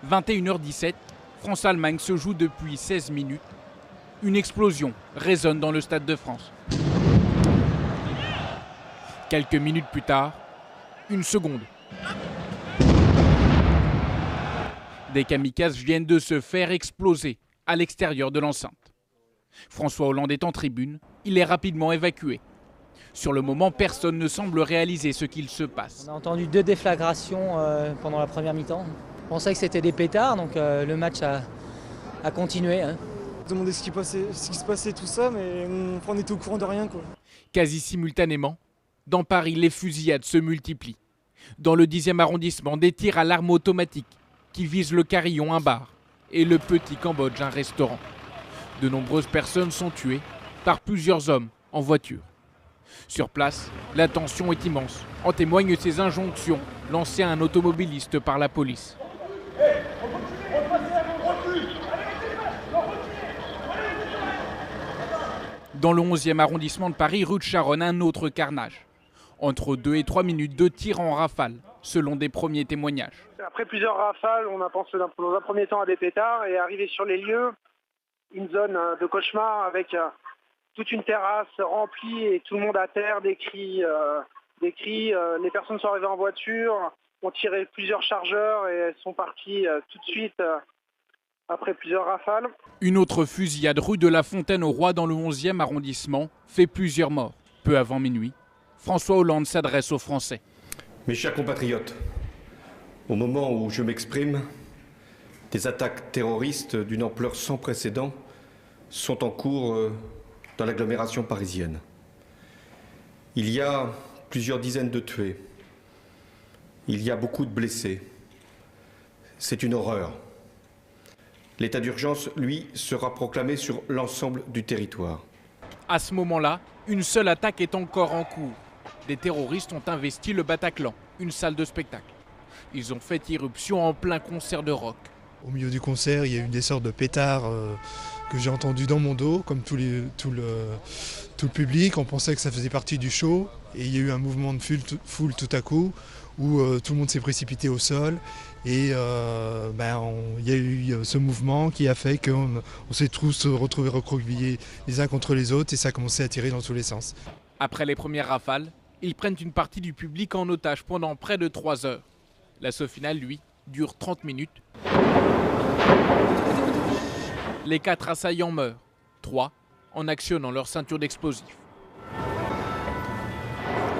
21h17, France-Allemagne se joue depuis 16 minutes. Une explosion résonne dans le Stade de France. Quelques minutes plus tard, une seconde. Des kamikazes viennent de se faire exploser à l'extérieur de l'enceinte. François Hollande est en tribune, il est rapidement évacué. Sur le moment, personne ne semble réaliser ce qu'il se passe. On a entendu 2 déflagrations pendant la première mi-temps. On pensait que c'était des pétards, donc le match a continué. On se demandait ce qui se passait, tout ça, mais on était au courant de rien, quoi. Quasi simultanément, dans Paris, les fusillades se multiplient. Dans le 10e arrondissement, des tirs à l'arme automatique qui visent le Carillon, un bar, et le Petit Cambodge, un restaurant. De nombreuses personnes sont tuées par plusieurs hommes en voiture. Sur place, la tension est immense. En témoignent ces injonctions lancées à un automobiliste par la police. Dans le 11e arrondissement de Paris, rue de Charonne, un autre carnage. Entre 2 et 3 minutes de tirs en rafale, selon des premiers témoignages. Après plusieurs rafales, on a pensé dans un premier temps à des pétards et arrivé sur les lieux, une zone de cauchemar avec toute une terrasse remplie et tout le monde à terre, des cris. Les personnes sont arrivées en voiture, ont tiré plusieurs chargeurs et elles sont parties tout de suite après plusieurs rafales. Une autre fusillade rue de la Fontaine-au-Roi dans le 11e arrondissement fait plusieurs morts. Peu avant minuit, François Hollande s'adresse aux Français. Mes chers compatriotes, au moment où je m'exprime, des attaques terroristes d'une ampleur sans précédent sont en cours dans l'agglomération parisienne. Il y a plusieurs dizaines de tués. Il y a beaucoup de blessés. C'est une horreur. L'état d'urgence, lui, sera proclamé sur l'ensemble du territoire. À ce moment-là, une seule attaque est encore en cours. Des terroristes ont investi le Bataclan, une salle de spectacle. Ils ont fait irruption en plein concert de rock. Au milieu du concert, il y a eu des sortes de pétards que j'ai entendus dans mon dos, comme tout le public. On pensait que ça faisait partie du show. Et il y a eu un mouvement de foule tout à coup, où tout le monde s'est précipité au sol. Et il y a eu ce mouvement qui a fait qu'on s'est tous retrouvés recroquevillés les uns contre les autres. Et ça a commencé à tirer dans tous les sens. Après les premières rafales, ils prennent une partie du public en otage pendant près de 3 heures. L'assaut final, lui, dure 30 minutes. Les 4 assaillants meurent, 3 en actionnant leur ceinture d'explosifs.